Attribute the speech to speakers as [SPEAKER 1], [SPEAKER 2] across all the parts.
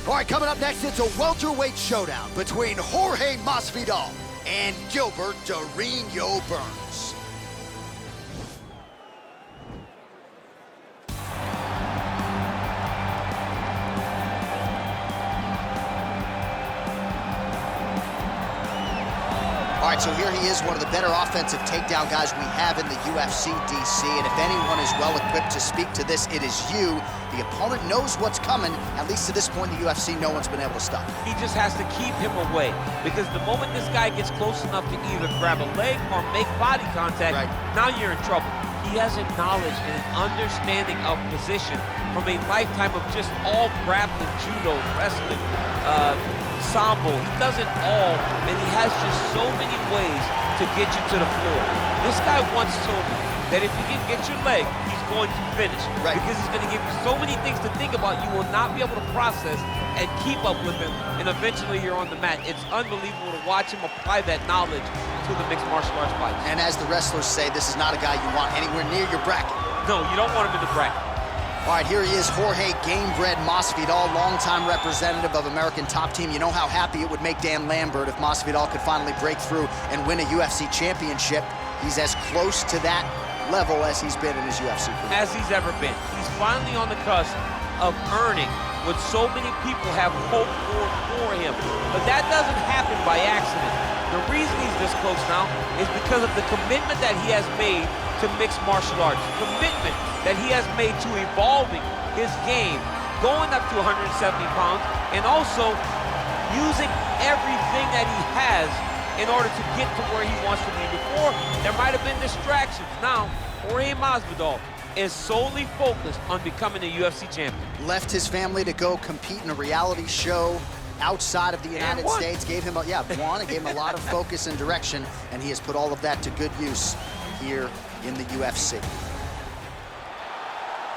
[SPEAKER 1] All right, coming up next, it's a welterweight showdown between Jorge Masvidal and Gilbert Burns. All right, so here he is, one of the better offensive takedown guys we have in the UFC, DC. And if anyone is well-equipped to speak to this, it is you. The opponent knows what's coming. At least to this point in the UFC, no one's been able to stop him.
[SPEAKER 2] He just has to keep him away, because the moment this guy gets close enough to either grab a leg or make body contact, now you're in trouble. He has a knowledge and an understanding of position from a lifetime of just all grappling, judo, wrestling, sambo. He does it all, and he has just so many ways to get you to the floor. This guy once told me that if you can get your leg, he's going to finish. Because he's going to give you so many things to think about, you will not be able to process and keep up with him, and eventually you're on the mat. It's unbelievable to watch him apply that knowledge to the mixed martial arts fight. And as the wrestlers say, this is not a guy you want anywhere near your bracket. No, you don't want him in the bracket. All right, here he is, Jorge Gamebred Masvidal, longtime representative of American Top Team. You know how happy it would make Dan Lambert if Masvidal could finally break through and win a UFC championship. He's as close to that level as he's been in his UFC career. As he's ever been. He's finally on the cusp of earning what so many people have hoped for him. But that doesn't happen by accident. The reason he's this close now is because of the commitment that he has made to mixed martial arts, commitment that he has made to evolving his game, going up to 170 pounds, and also using everything that he has in order to get to where he wants to be. Before, there might have been distractions. Now, Jorge Masvidal is solely focused on becoming a UFC champion. Left his family to go compete in a reality show outside of the United States, gave him it gave him a lot of focus and direction, and he has put all of that to good use here in the UFC.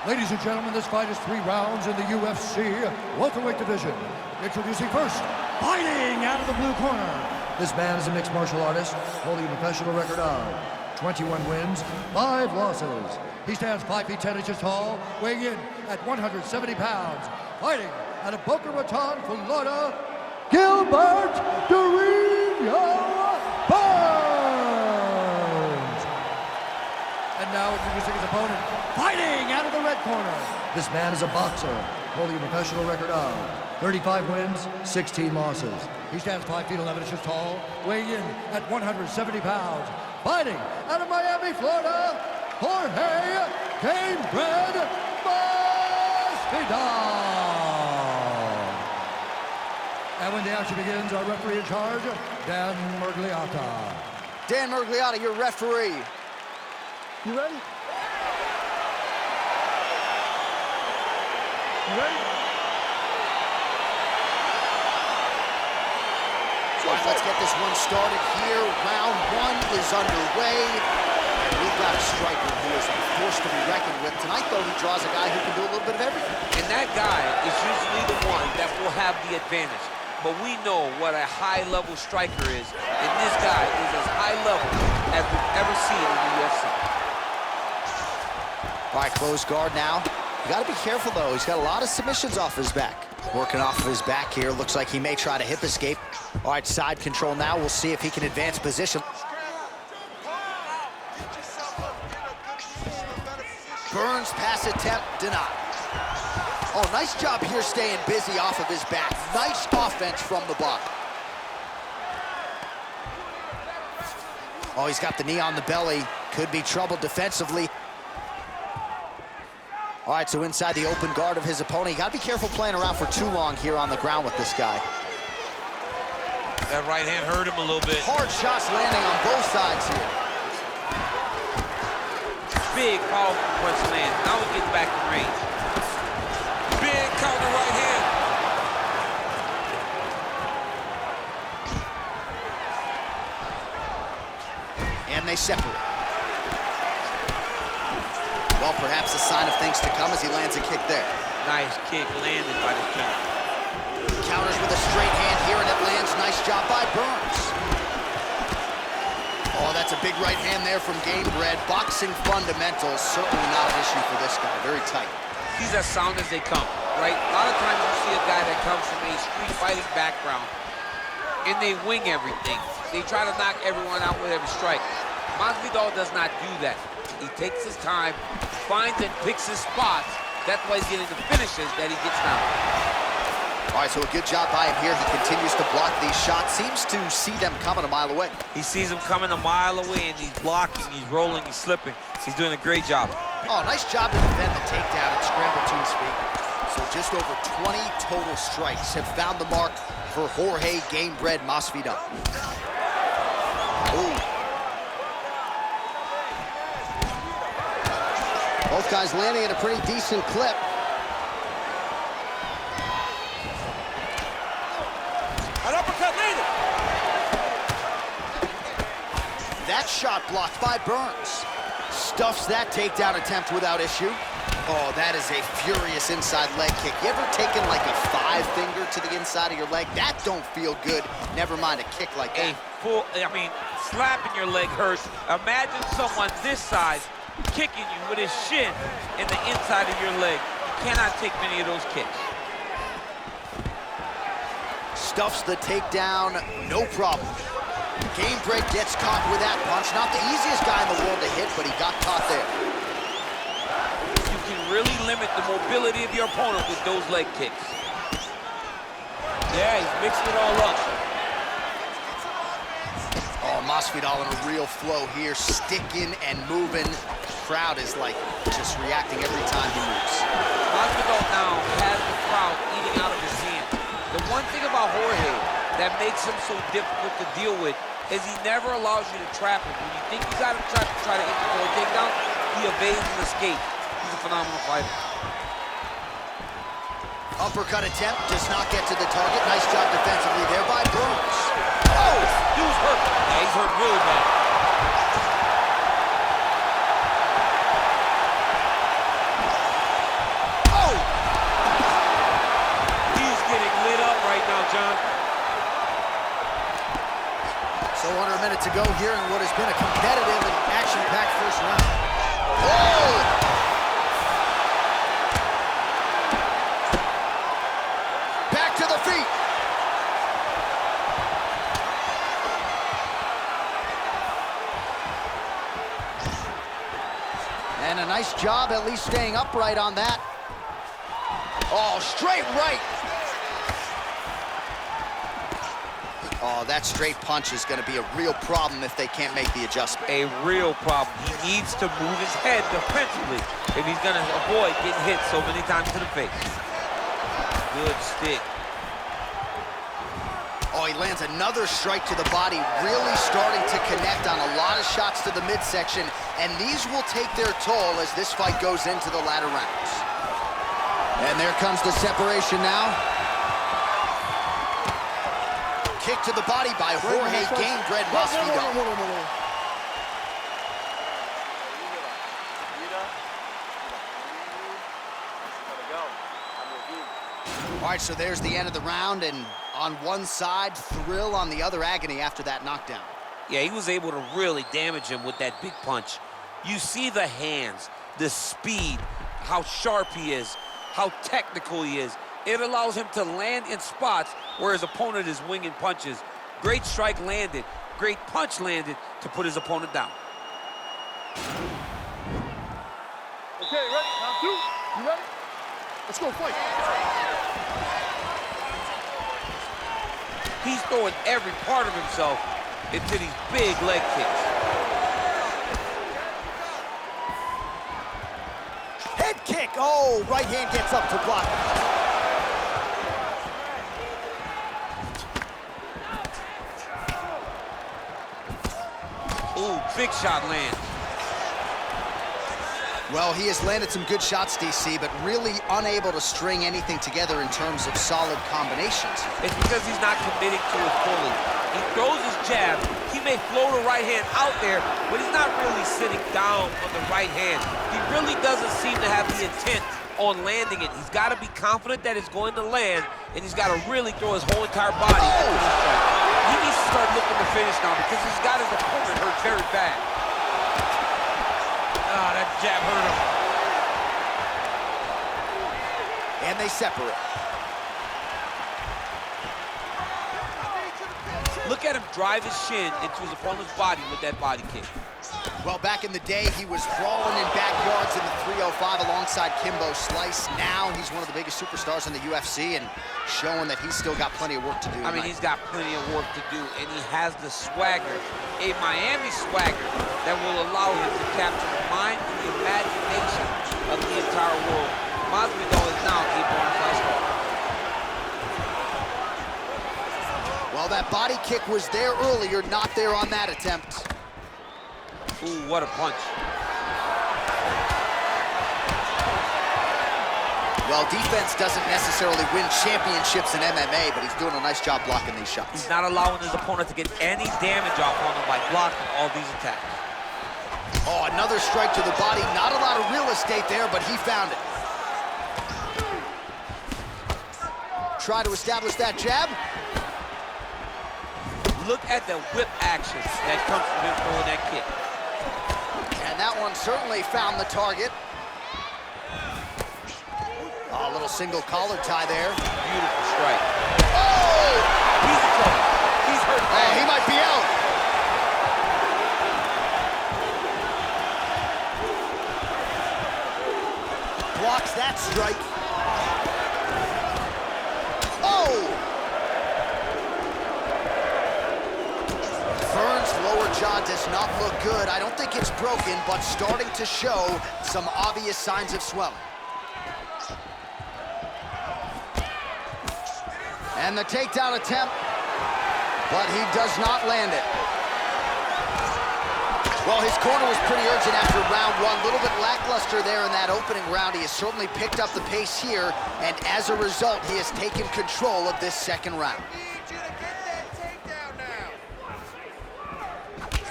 [SPEAKER 3] Ladies and gentlemen, this fight is 3 rounds in the UFC welterweight division. Introducing first, fighting out of the blue corner. This man is a mixed martial artist, holding a professional record of 21 wins, 5 losses. He stands 5 feet 10 inches tall, weighing in at 170 pounds. Fighting out of Boca Raton, Florida, Gilbert Burns. And now introducing his opponent, fighting out of the red corner. This man is a boxer, holding a professional record of 35 wins, 16 losses. He stands 5 feet 11 inches tall, weighing in at 170 pounds. Fighting out of Miami, Florida, Jorge Gamebred Masvidal. And when the action begins, our referee in charge, Dan Mergliotta.
[SPEAKER 1] Dan Mergliotta, your referee.
[SPEAKER 3] You ready? You ready?
[SPEAKER 1] So let's get this one started here. Round 1 is underway. And we've got a striker who is a force to be reckoned with. Tonight, though, he draws a guy who can do a little bit of everything. And that guy is usually the one that will have the advantage. But we know what a high-level striker is. And this guy is as high level as we've ever seen in the UFC. All right, closed guard now. You got to be careful, though. He's got a lot of submissions off his back. Working off of his back here. Looks like he may try to hip escape. All right, side control now. We'll see if he can advance position. Burns pass attempt denied. Oh, nice job here staying busy off of his back. Nice offense from the bottom. Oh, he's got the knee on the belly. Could be trouble defensively. All right, so inside the open guard of his opponent. You gotta be careful playing around for too long here on the ground with this guy. That right hand hurt him a little bit. Hard shots landing on both sides here. Big powerful punch land. Now we get back to range. Big counter right hand. And they separate. Well, perhaps a sign of things to come as he lands a kick there. Nice kick landed by the counter. Counters with a straight hand here, and it lands. Nice job by Burns. Oh, that's a big right hand there from Gamebred. Boxing fundamentals, certainly not an issue for this guy. Very tight. He's as sound as they come.
[SPEAKER 2] right? A lot of times you see a guy that comes from a street fighting background and they wing everything. They try to knock everyone out with every strike. Masvidal does not do that. He takes his time, finds and picks his spots. That's why he's getting the finishes that he gets now.
[SPEAKER 1] All right, so a good job by him here. He continues to block these shots. Seems to see them coming a mile away.
[SPEAKER 2] He sees them coming a mile away, and he's blocking, he's rolling, he's slipping. He's doing a great job.
[SPEAKER 1] Oh, nice job to defend the takedown and scramble to his feet. So just over 20 total strikes have found the mark for Jorge Gamebred Masvidal. Ooh. Both guys landing at a pretty decent clip.
[SPEAKER 2] An uppercut landed.
[SPEAKER 1] That shot blocked by Burns. Stuffs that takedown attempt without issue. Oh, that is a furious inside leg kick. You ever taken like a 5-finger to the inside of your leg? That don't feel good. Never mind a kick like that.
[SPEAKER 2] Slapping your leg hurts. Imagine someone this size kicking you with his shin in the inside of your leg. You cannot take many of those kicks.
[SPEAKER 1] Stuffs the takedown, no problem. Gamebred gets caught with that punch. Not the easiest guy in the world to hit, but he got caught there.
[SPEAKER 2] You can really limit the mobility of your opponent with those leg kicks. Yeah, he's mixing it all up.
[SPEAKER 1] Oh, Masvidal in a real flow here, sticking and moving. Crowd is like just reacting every time he moves.
[SPEAKER 2] Masvidal now has the crowd eating out of his hand. The one thing about Jorge that makes him so difficult to deal with is he never allows you to trap him. When you think you got him trapped to try to hit for a takedown, he evades and escapes. He's a phenomenal fighter.
[SPEAKER 1] Uppercut attempt does not get to the target. Nice job defensively there by Burns.
[SPEAKER 2] Oh, dude's hurt. Yeah, he's hurt really bad.
[SPEAKER 1] Oh!
[SPEAKER 2] He's getting lit up right now, John.
[SPEAKER 1] So under a minute to go here in what has been a competitive and action-packed first round. Oh! Back to the feet. And a nice job at least staying upright on that. Oh, straight right. Oh, that straight punch is going to be a real problem if they can't make the adjustment.
[SPEAKER 2] A real problem. He needs to move his head defensively if he's going to avoid getting hit so many times to the face. Good stick.
[SPEAKER 1] Oh, he lands another strike to the body, really starting to connect on a lot of shots to the midsection, and these will take their toll as this fight goes into the latter rounds. And there comes the separation now. Kick to the body by Jorge Gamebred Masvidal. All right, so there's the end of the round, and on one side, thrill, on the other, agony after that knockdown.
[SPEAKER 2] Yeah, he was able to really damage him with that big punch. You see the hands, the speed, how sharp he is, how technical he is. It allows him to land in spots where his opponent is winging punches. Great strike landed, great punch landed to put his opponent down.
[SPEAKER 3] Okay, ready? Round two. You ready? Let's go fight.
[SPEAKER 2] He's throwing every part of himself into these big leg kicks.
[SPEAKER 1] Head kick. Oh, right hand gets up to block.
[SPEAKER 2] Ooh, big shot lands.
[SPEAKER 1] Well, he has landed some good shots, DC, but really unable to string anything together in terms of solid combinations.
[SPEAKER 2] It's because he's not committing to it fully. He throws his jab. He may float a right hand out there, but he's not really sitting down on the right hand. He really doesn't seem to have the intent on landing it. He's got to be confident that it's going to land, and he's got to really throw his whole entire body into the strike. He needs to start looking to finish now because he's got his opponent hurt very bad. Ah, that jab hurt him.
[SPEAKER 1] And they separate.
[SPEAKER 2] Look at him drive his shin into his opponent's body with that body kick.
[SPEAKER 1] Well, back in the day, he was brawling in backyards in the 305 alongside Kimbo Slice. Now he's one of the biggest superstars in the UFC and showing that he's still got plenty of work to do.
[SPEAKER 2] I mean, he's got plenty of work to do, and he has the swagger, a Miami swagger, that will allow him to capture the mind and the imagination of the entire world. Masvidal is now a bona fide star.
[SPEAKER 1] Well, that body kick was there earlier, not there on that attempt.
[SPEAKER 2] Ooh, what a punch.
[SPEAKER 1] Well, defense doesn't necessarily win championships in MMA, but he's doing a nice job blocking these shots.
[SPEAKER 2] He's not allowing his opponent to get any damage off on him by blocking all these attacks.
[SPEAKER 1] Oh, another strike to the body. Not a lot of real estate there, but he found it. Try to establish that jab.
[SPEAKER 2] Look at the whip action that comes from him throwing that kick.
[SPEAKER 1] And that one certainly found the target. Oh, a little single collar tie there.
[SPEAKER 2] Beautiful strike.
[SPEAKER 1] Oh!
[SPEAKER 2] He's in trouble. He's hurt bad.
[SPEAKER 1] Oh, he might be out. Blocks that strike. Oh! Vern's lower jaw does not look good. I don't think it's broken, but starting to show some obvious signs of swelling. And the takedown attempt, but he does not land it. Well, his corner was pretty urgent after round one. A little bit lackluster there in that opening round. He has certainly picked up the pace here, and as a result, he has taken control of this second round.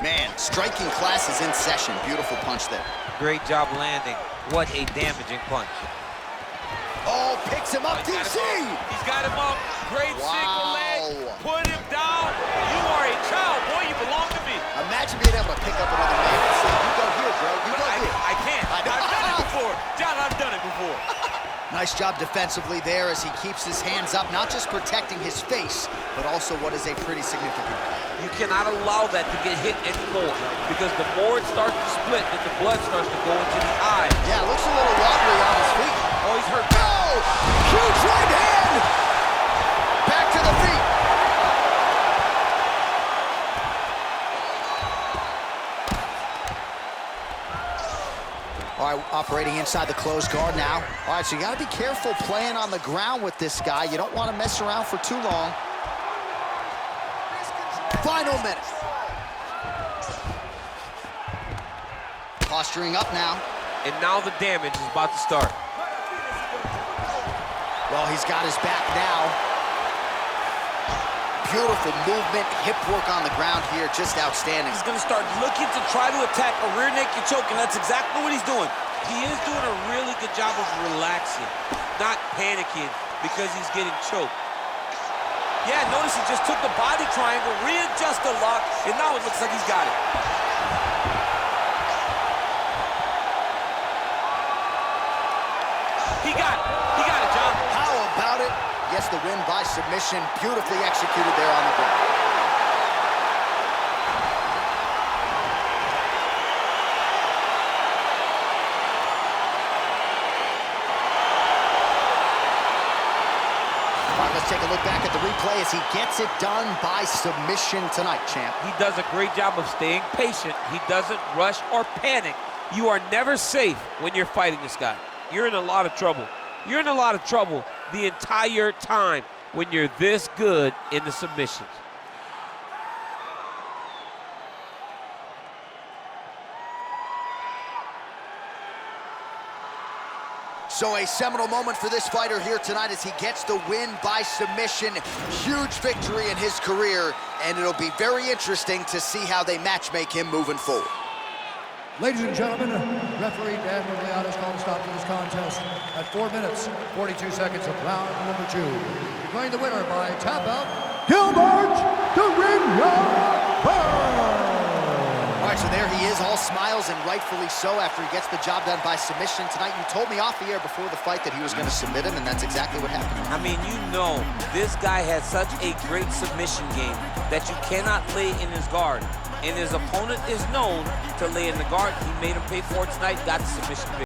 [SPEAKER 1] Man, striking class is in session. Beautiful punch there.
[SPEAKER 2] Great job landing. What a damaging punch.
[SPEAKER 1] Oh, picks him up, DC!
[SPEAKER 2] He's got him up. Great single leg. Put him down. You are a child, boy. You belong to me.
[SPEAKER 1] Imagine being able to pick up another man and say, you go here, bro. You go here.
[SPEAKER 2] I can't. I've done it before. John, I've done it before.
[SPEAKER 1] Nice job defensively there as he keeps his hands up, not just protecting his face, but also what is a pretty significant.
[SPEAKER 2] You cannot allow that to get hit anymore, because the more it starts to split, then the blood starts to go into the eye.
[SPEAKER 1] Yeah, looks a little wobbly on his feet.
[SPEAKER 2] Oh, he's hurt.
[SPEAKER 1] Oh! Huge right hand! Back to the feet. All right, operating inside the closed guard now. All right, so you got to be careful playing on the ground with this guy. You don't want to mess around for too long. Final minute. Posturing up now.
[SPEAKER 2] And now the damage is about to start.
[SPEAKER 1] Well, he's got his back now. Beautiful movement, hip work on the ground here, just outstanding.
[SPEAKER 4] He's gonna start looking to try to attack a rear naked choke, and that's exactly what he's doing.
[SPEAKER 2] He is doing a really good job of relaxing, not panicking because he's getting choked.
[SPEAKER 4] Yeah, notice he just took the body triangle, readjusted the lock, and now it looks like he's got it.
[SPEAKER 2] He got it, John.
[SPEAKER 1] How about it? Gets the win by submission. Beautifully executed there on the ground. All right, let's take a look back at the replay as he gets it done by submission tonight, champ.
[SPEAKER 2] He does a great job of staying patient. He doesn't rush or panic. You are never safe when you're fighting this guy. You're in a lot of trouble. You're in a lot of trouble the entire time when you're this good in the submissions.
[SPEAKER 1] So a seminal moment for this fighter here tonight as he gets the win by submission. Huge victory in his career, and it'll be very interesting to see how they matchmake him moving forward.
[SPEAKER 3] Ladies and gentlemen, referee Dan Migliata's called a stop to this contest at 4 minutes, 42 seconds of round number 2. Declaring the winner by tap out, Gilbert the Ring.
[SPEAKER 1] All right, So there he is, all smiles, and rightfully so, after he gets the job done by submission tonight. You told me off the air before the fight that he was going to submit him, and that's exactly what happened.
[SPEAKER 4] I mean, you know, this guy has such a great submission game that you cannot lay in his guard. And his opponent is known to lay in the guard. He made him pay for it tonight, got the submission victory.